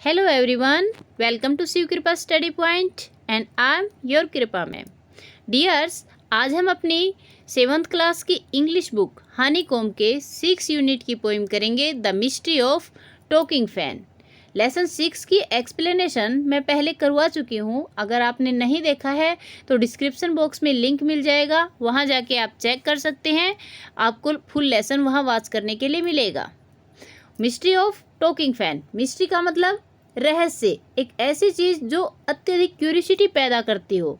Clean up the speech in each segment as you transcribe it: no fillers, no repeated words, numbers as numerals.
Hello everyone, welcome to Shiv कृपा study point and I am your कृपा ma'am. Dears, आज हम अपनी 7th क्लास की इंग्लिश बुक हनीकॉम्ब के 6 यूनिट की पोइम करेंगे the mystery of talking fan. Lesson 6 की एक्सप्लेनेशन मैं पहले करवा चुकी हूँ। अगर आपने नहीं देखा है तो डिस्क्रिप्शन बॉक्स में लिंक मिल जाएगा, वहाँ जाके आप चेक कर सकते हैं। आपको फुल लेसन वहाँ वॉच करने के लिए मिलेगा। Mystery of talking fan, mystery का मतलब रहस्य, एक ऐसी चीज़ जो अत्यधिक क्यूरियोसिटी पैदा करती हो,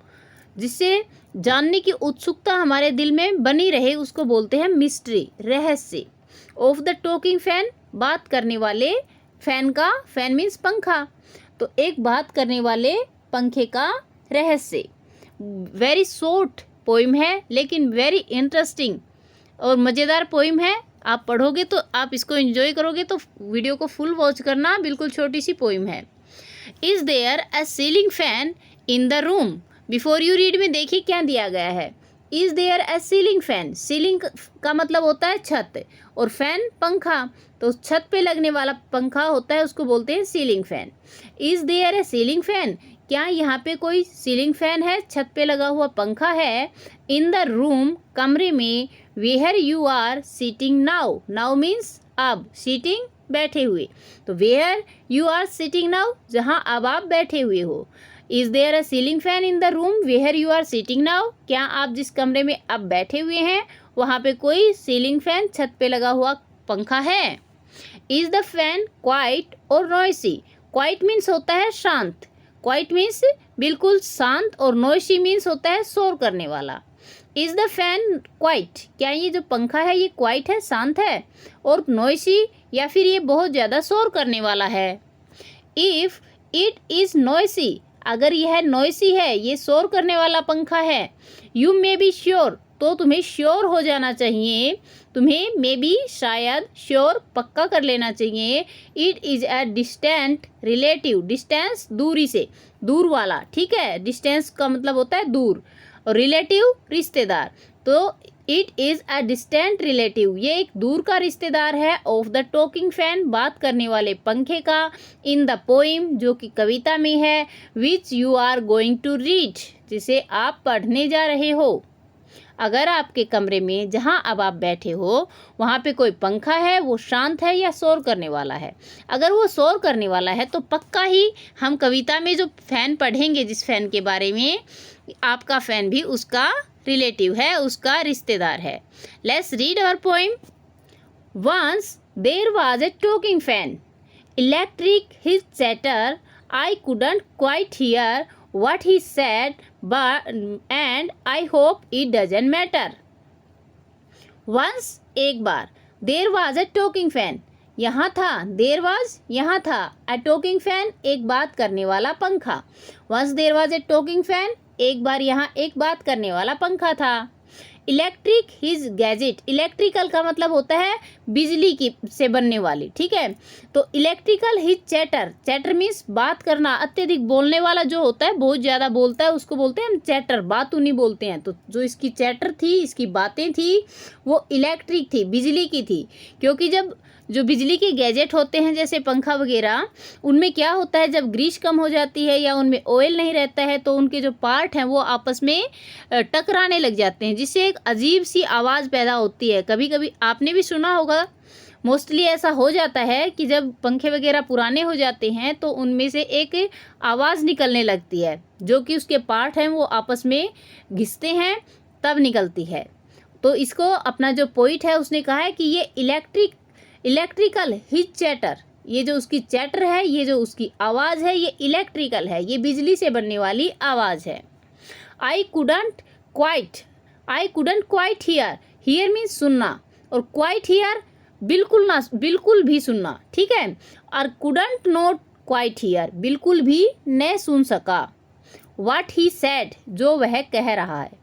जिससे जानने की उत्सुकता हमारे दिल में बनी रहे, उसको बोलते हैं मिस्ट्री, रहस्य। ऑफ द टॉकिंग फैन, बात करने वाले फैन का, फैन मीन्स पंखा, तो एक बात करने वाले पंखे का रहस्य। वेरी शॉर्ट पोइम है लेकिन वेरी इंटरेस्टिंग और मज़ेदार पोइम है। आप पढ़ोगे तो आप इसको एंजॉय करोगे, तो वीडियो को फुल वॉच करना। बिल्कुल छोटी सी पोइम है। Is there a ceiling fan in the room. Before you read में देखिए क्या दिया गया है। Is there a ceiling fan, ceiling का मतलब होता है छत और फैन पंखा, तो छत पे लगने वाला पंखा होता है, उसको बोलते हैं ceiling fan. Is there a ceiling fan, क्या यहाँ पे कोई सीलिंग फैन है, छत पे लगा हुआ पंखा है। इन द रूम, कमरे में। Where you are sitting now, now means अब, सिटिंग बैठे हुए, तो where you are sitting now, जहाँ अब आप बैठे हुए हो। Is there a ceiling fan in the room where you are sitting now, क्या आप जिस कमरे में अब बैठे हुए हैं वहाँ पे कोई सीलिंग फैन, छत पे लगा हुआ पंखा है। इज़ द फैन क्वाइट और नॉइसी, क्वाइट मीन्स होता है शांत, क्वाइट मीन्स बिल्कुल शांत, और नॉइसी मीन्स होता है शोर करने वाला। इज़ द फैन क्वाइट, क्या ये जो पंखा है ये क्वाइट है, शांत है, और नॉइसी या फिर ये बहुत ज़्यादा शोर करने वाला है। इफ़ इट इज़ नॉइसी, अगर यह नॉइसी है, ये शोर करने वाला पंखा है। यू मे बी श्योर, तो तुम्हें श्योर हो जाना चाहिए, तुम्हें मे बी शायद, श्योर पक्का कर लेना चाहिए। It is a distant relative, distance दूरी से, दूर वाला, ठीक है। डिस्टेंस का मतलब होता है दूर, और रिलेटिव रिश्तेदार, तो it is a distant relative, ये एक दूर का रिश्तेदार है। ऑफ द टॉकिंग फैन, बात करने वाले पंखे का। इन द पोइम, जो कि कविता में है। Which you are going to read, जिसे आप पढ़ने जा रहे हो। अगर आपके कमरे में जहाँ अब आप बैठे हो वहाँ पे कोई पंखा है, वो शांत है या शोर करने वाला है। अगर वो शोर करने वाला है तो पक्का ही हम कविता में जो फ़ैन पढ़ेंगे, जिस फ़ैन के बारे में, आपका फ़ैन भी उसका रिलेटिव है, उसका रिश्तेदार है। Let's read our poem. Once there was a talking fan, electric his chatter, I couldn't quite hear what he said, but and I hope it doesn't matter. Once, एक बार, there was a talking fan, यहाँ था, there was यहाँ था, a talking fan, एक बात करने वाला पंखा। Once there was a talking fan, एक बार यहाँ एक बात करने वाला पंखा था। इलेक्ट्रिक हिज गैजेट, इलेक्ट्रिकल का मतलब होता है बिजली की से बनने वाली, ठीक है। तो electrical his chatter, chatter means बात करना, अत्यधिक बोलने वाला जो होता है, बहुत ज़्यादा बोलता है, उसको बोलते हैं हम चैटर, बातूनी बोलते हैं। तो जो इसकी चैटर थी, इसकी बातें थी, वो इलेक्ट्रिक थी, बिजली की थी। क्योंकि जब जो बिजली के गैजेट होते हैं जैसे पंखा वगैरह, उनमें क्या होता है, जब ग्रीस कम हो जाती है या उनमें ऑयल नहीं रहता है तो उनके जो पार्ट हैं वो आपस में टकराने लग जाते हैं, जिससे एक अजीब सी आवाज़ पैदा होती है। कभी कभी आपने भी सुना होगा, मोस्टली ऐसा हो जाता है कि जब पंखे वगैरह पुराने हो जाते हैं तो उनमें से एक आवाज़ निकलने लगती है, जो कि उसके पार्ट हैं वो आपस में घिसते हैं, तब निकलती है। तो इसको अपना जो पोइट है उसने कहा है कि ये इलेक्ट्रिकल हिज चैटर, ये जो उसकी चैटर है, ये जो उसकी आवाज़ है, ये इलेक्ट्रिकल है, ये बिजली से बनने वाली आवाज़ है। आई couldn't quite here, here means सुनना, और क्वाइट हियर बिल्कुल ना, बिल्कुल भी सुनना, ठीक है। और कुडंट नॉट क्वाइट हियर, बिल्कुल भी न सुन सका। व्हाट ही सेड, जो वह कह रहा है,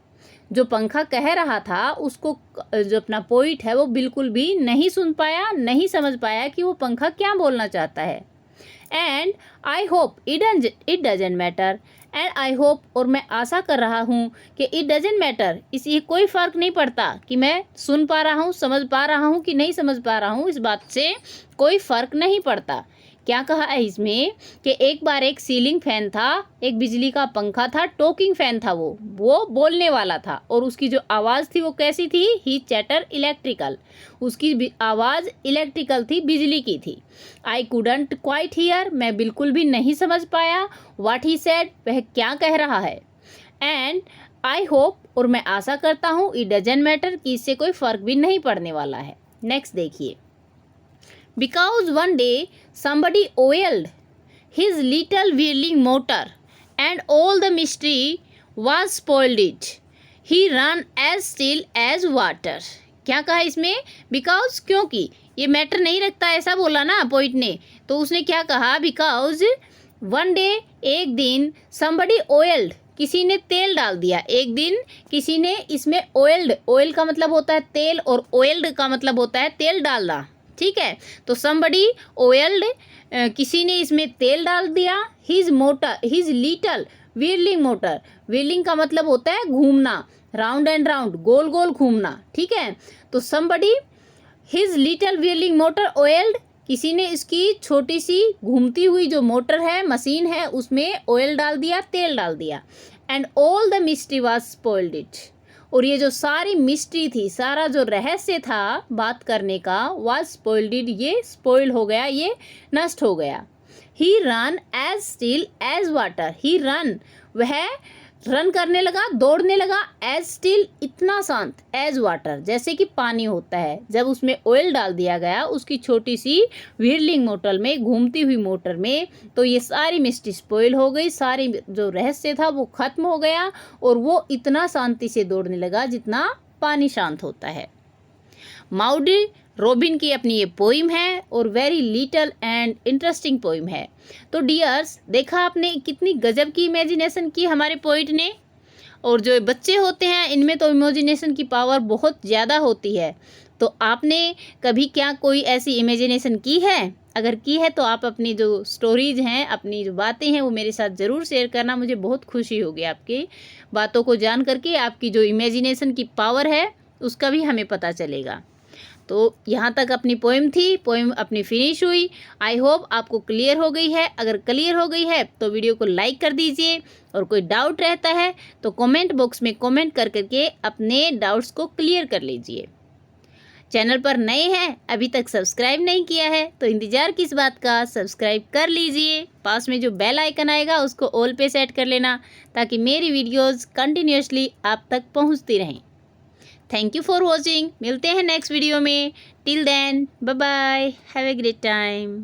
जो पंखा कह रहा था उसको जो अपना पोइट है वो बिल्कुल भी नहीं सुन पाया, नहीं समझ पाया कि वो पंखा क्या बोलना चाहता है। And I hope it doesn't matter, and I hope, और मैं आशा कर रहा हूँ कि इट डजेंट मैटर, इससे कोई फ़र्क नहीं पड़ता कि मैं सुन पा रहा हूँ, समझ पा रहा हूँ कि नहीं समझ पा रहा हूँ, इस बात से कोई फ़र्क नहीं पड़ता। क्या कहा है इसमें कि एक बार एक सीलिंग फैन था, एक बिजली का पंखा था, टॉकिंग फैन था, वो बोलने वाला था और उसकी जो आवाज़ थी वो कैसी थी? ही चैटर इलेक्ट्रिकल, उसकी आवाज़ इलेक्ट्रिकल थी, बिजली की थी। आई कुडंट क्वाइट हियर, मैं बिल्कुल भी नहीं समझ पाया। व्हाट ही सेड, वह क्या कह रहा है। एंड आई होप, और मैं आशा करता हूँ, इट डजंट मैटर, कि इससे कोई फ़र्क भी नहीं पड़ने वाला है। नेक्स्ट देखिए, because one day somebody oiled his little whirling motor and all the mystery was spoiled it. He ran as still as water. क्या कहा इसमें? बिकॉज, क्योंकि, ये मैटर नहीं रखता ऐसा बोला ना पॉइंट ने, तो उसने क्या कहा? बिकॉज वन डे, एक दिन, somebody oiled, किसी ने तेल डाल दिया। एक दिन किसी ने इसमें ऑयल्ड, ऑयल का मतलब होता है तेल और ऑयल्ड का मतलब होता है तेल डालना, ठीक है। तो somebody oiled, किसी ने इसमें तेल डाल दिया। His motor, his little wheeling motor, wheeling का मतलब होता है घूमना, राउंड एंड राउंड, गोल गोल घूमना, ठीक है। तो somebody, his little wheeling motor oiled, किसी ने इसकी छोटी सी घूमती हुई जो मोटर है, मशीन है, उसमें ऑयल डाल दिया, तेल डाल दिया। And all the mystery was spoiled it, और ये जो सारी मिस्ट्री थी, सारा जो रहस्य था बात करने का, वाज स्पॉइल्ड इट, ये स्पॉइल हो गया, ये नष्ट हो गया। He run as still as water, he run, वह रन करने लगा, दौड़ने लगा, एज स्टिल, इतना शांत, एज वाटर, जैसे कि पानी होता है। जब उसमें ऑयल डाल दिया गया उसकी छोटी सी व्हीलिंग मोटर में, घूमती हुई मोटर में, तो ये सारी मिस्ट्री स्पॉइल हो गई, सारी जो रहस्य था वो खत्म हो गया और वो इतना शांति से दौड़ने लगा जितना पानी शांत होता है। माउडी रॉबिन की अपनी ये पोइम है और very little and interesting poem है। तो डियर्स, देखा आपने कितनी गजब की इमेजिनेशन की हमारे पोइट ने। और जो बच्चे होते हैं इनमें तो इमेजिनेशन की पावर बहुत ज़्यादा होती है। तो आपने कभी क्या कोई ऐसी इमेजिनेशन की है? अगर की है तो आप अपनी जो स्टोरीज हैं, अपनी जो बातें हैं, वो मेरे साथ ज़रूर शेयर करना। मुझे बहुत खुशी होगी आपकी बातों को जान करके, आपकी जो इमेजिनेशन की पावर है उसका भी हमें पता चलेगा। तो यहाँ तक अपनी पोएम थी, पोएम अपनी फिनिश हुई। आई होप आपको क्लियर हो गई है। अगर क्लियर हो गई है तो वीडियो को लाइक कर दीजिए, और कोई डाउट रहता है तो कमेंट बॉक्स में कमेंट कर करके अपने डाउट्स को क्लियर कर लीजिए। चैनल पर नए हैं, अभी तक सब्सक्राइब नहीं किया है तो इंतज़ार किस बात का, सब्सक्राइब कर लीजिए। पास में जो बेल आइकन आएगा उसको ऑल पे सेट कर लेना, ताकि मेरी वीडियोज़ कंटिन्यूसली आप तक पहुँचती रहें। Thank you for watching. मिलते हैं नेक्स्ट वीडियो में। Till then, bye bye, have a great time.